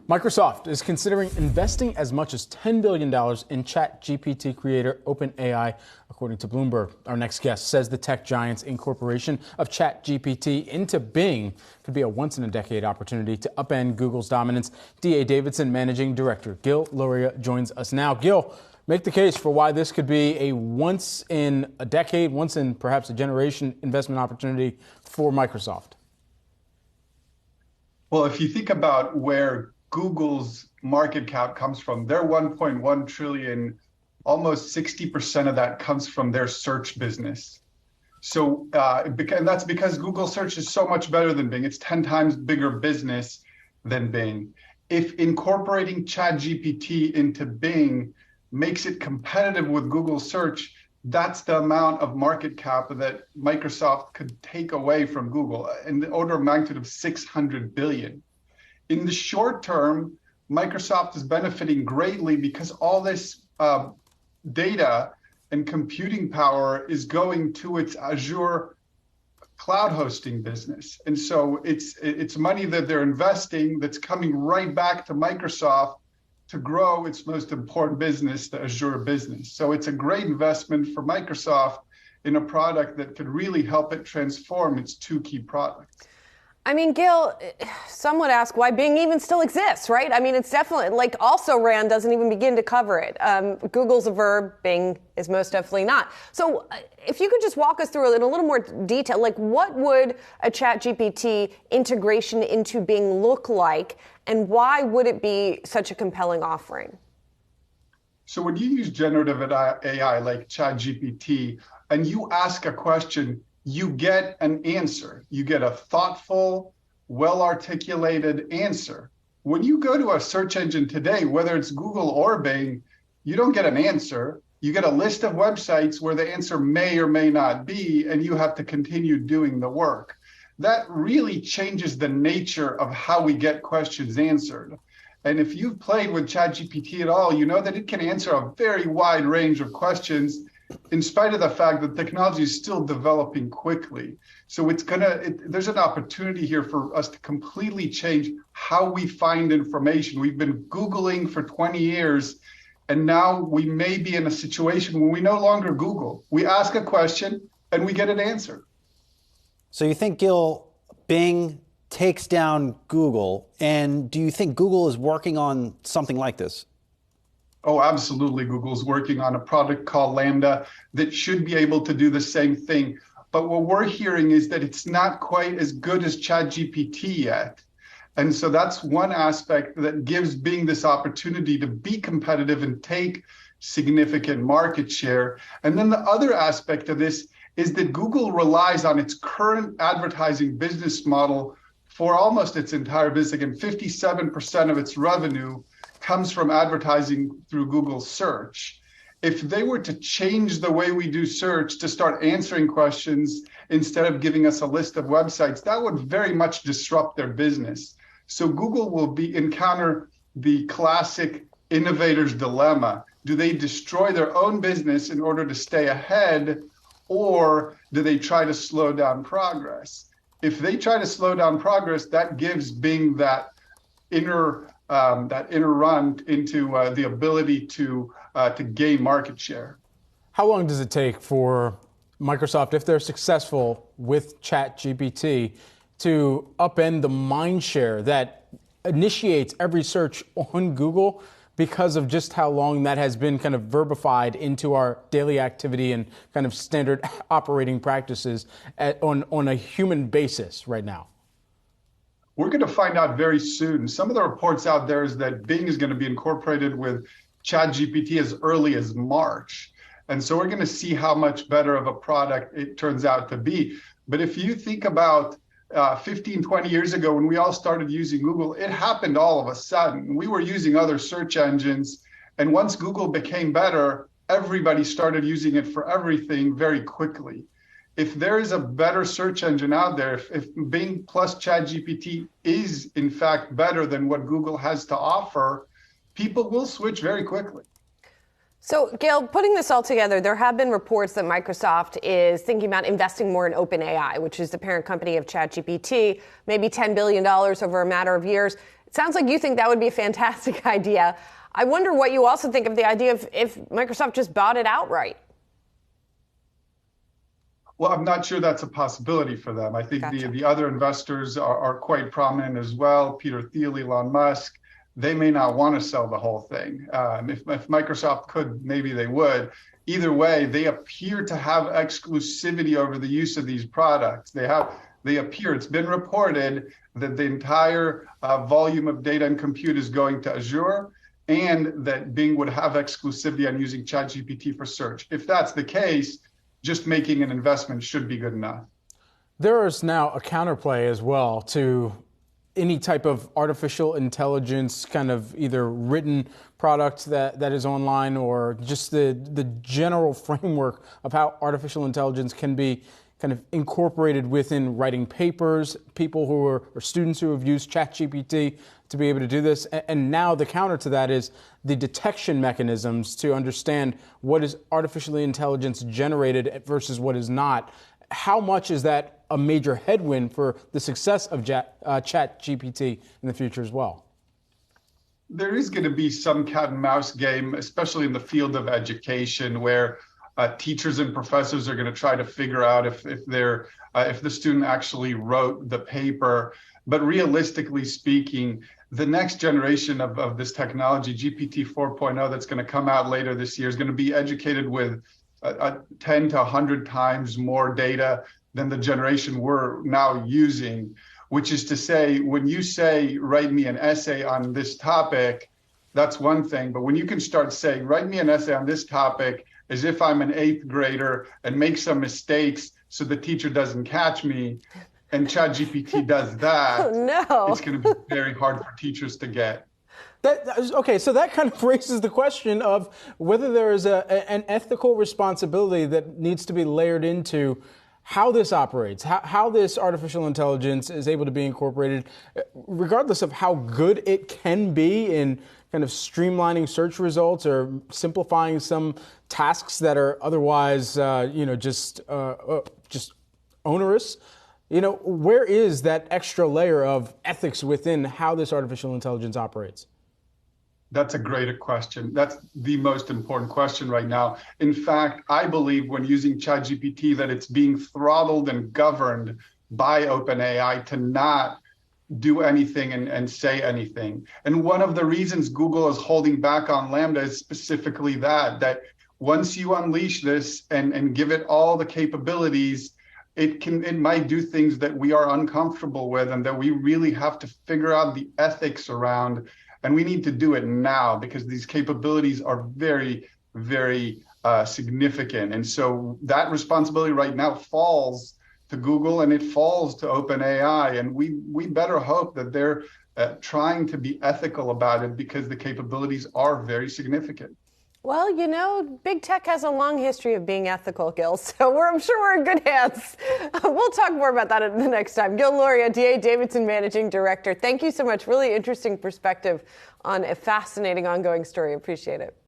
Microsoft is considering investing as much as $10 billion in ChatGPT creator OpenAI, according to Bloomberg. Our next guest says the tech giant's incorporation of ChatGPT into Bing could be a once-in-a-decade opportunity to upend Google's dominance. D.A. Davidson Managing Director Gil Luria joins us now. Gil, make the case for why this could be a once-in-a-decade, once-in-perhaps-a-generation investment opportunity for Microsoft. Well, if you think about where Google's market cap comes from, their 1.1 trillion, almost 60% of that comes from their search business. So, and that's because Google search is so much better than Bing. It's 10 times bigger business than Bing. If incorporating ChatGPT into Bing makes it competitive with Google search, that's the amount of market cap that Microsoft could take away from Google in the order of magnitude of 600 billion. In the short term, Microsoft is benefiting greatly because all this data and computing power is going to its Azure cloud hosting business. And so it's money that they're investing that's coming right back to Microsoft to grow its most important business, the Azure business. So it's a great investment for Microsoft in a product that could really help it transform its two key products. I mean, Gil, some would ask why Bing even still exists, right? I mean, it's definitely, like, also Rand doesn't even begin to cover it. Google's a verb, Bing is most definitely not. So if you could just walk us through it in a little more detail, like what would a ChatGPT integration into Bing look like, and why would it be such a compelling offering? So when you use generative AI like ChatGPT and you ask a question, you get an answer. You get a thoughtful, well-articulated answer. When you go to a search engine today, whether it's Google or Bing, you don't get an answer. You get a list of websites where the answer may or may not be, and you have to continue doing the work. That really changes the nature of how we get questions answered. And if you've played with ChatGPT at all, you know that it can answer a very wide range of questions in spite of the fact that technology is still developing quickly. So there's an opportunity here for us to completely change how we find information. We've been Googling for 20 years, and now we may be in a situation where we no longer Google. We ask a question and we get an answer. So you think, Gil, Bing takes down Google, and do you think Google is working on something like this? Oh, absolutely. Google's working on a product called Lambda that should be able to do the same thing. But what we're hearing is that it's not quite as good as ChatGPT yet. And so that's one aspect that gives Bing this opportunity to be competitive and take significant market share. And then the other aspect of this is that Google relies on its current advertising business model for almost its entire business. Again, 57% of its revenue comes from advertising through Google search. If they were to change the way we do search to start answering questions instead of giving us a list of websites, that would very much disrupt their business. So Google will encounter the classic innovator's dilemma. Do they destroy their own business in order to stay ahead, or do they try to slow down progress? If they try to slow down progress, that gives Bing that inner run into the ability to gain market share. How long does it take for Microsoft, if they're successful with ChatGPT, to upend the mind share that initiates every search on Google because of just how long that has been kind of verbified into our daily activity and kind of standard operating practices on a human basis right now? We're going to find out very soon. Some of the reports out there is that Bing is going to be incorporated with ChatGPT as early as March. And so we're going to see how much better of a product it turns out to be. But if you think about 15, 20 years ago, when we all started using Google, it happened all of a sudden. We were using other search engines. And once Google became better, everybody started using it for everything very quickly. If there is a better search engine out there, if Bing plus ChatGPT is in fact better than what Google has to offer, people will switch very quickly. So, Gail, putting this all together, there have been reports that Microsoft is thinking about investing more in OpenAI, which is the parent company of ChatGPT, maybe $10 billion over a matter of years. It sounds like you think that would be a fantastic idea. I wonder what you also think of the idea of if Microsoft just bought it outright. Well, I'm not sure that's a possibility for them. I think the other investors are quite prominent as well. Peter Thiel, Elon Musk. They may not want to sell the whole thing. If Microsoft could, maybe they would. Either way, they appear to have exclusivity over the use of these products. It's been reported that the entire volume of data and compute is going to Azure, and that Bing would have exclusivity on using ChatGPT for search. If that's the case, just making an investment should be good enough. There is now a counterplay as well to any type of artificial intelligence kind of either written product that is online, or just the general framework of how artificial intelligence can be kind of incorporated within writing papers, people who are, or students who have used ChatGPT to be able to do this. And now the counter to that is the detection mechanisms to understand what is artificially intelligence generated versus what is not. How much is that a major headwind for the success of ChatGPT in the future as well? There is going to be some cat and mouse game, especially in the field of education, where teachers and professors are going to try to figure out if the student actually wrote the paper. But realistically speaking, the next generation of this technology, GPT 4.0, that's going to come out later this year, is going to be educated with 10 to 100 times more data than the generation we're now using, which is to say, when you say, write me an essay on this topic, that's one thing. But when you can start saying, write me an essay on this topic as if I'm an 8th grader and make some mistakes so the teacher doesn't catch me, and ChatGPT does that, oh, no. It's going to be very hard for teachers to get. Okay, so that kind of raises the question of whether there is an ethical responsibility that needs to be layered into how this operates, how this artificial intelligence is able to be incorporated, regardless of how good it can be in kind of streamlining search results or simplifying some tasks that are otherwise, just onerous. Where is that extra layer of ethics within how this artificial intelligence operates? That's a great question. That's the most important question right now. In fact, I believe when using ChatGPT that it's being throttled and governed by OpenAI to not do anything and say anything. And one of the reasons Google is holding back on Lambda is specifically that once you unleash this and give it all the capabilities, it might do things that we are uncomfortable with and that we really have to figure out the ethics around. And we need to do it now because these capabilities are very, very significant. And so that responsibility right now falls to Google and it falls to OpenAI. And we better hope that they're trying to be ethical about it because the capabilities are very significant. Well, big tech has a long history of being ethical, Gil, so I'm sure we're in good hands. We'll talk more about that the next time. Gil Luria, DA Davidson Managing Director, thank you so much. Really interesting perspective on a fascinating ongoing story. Appreciate it.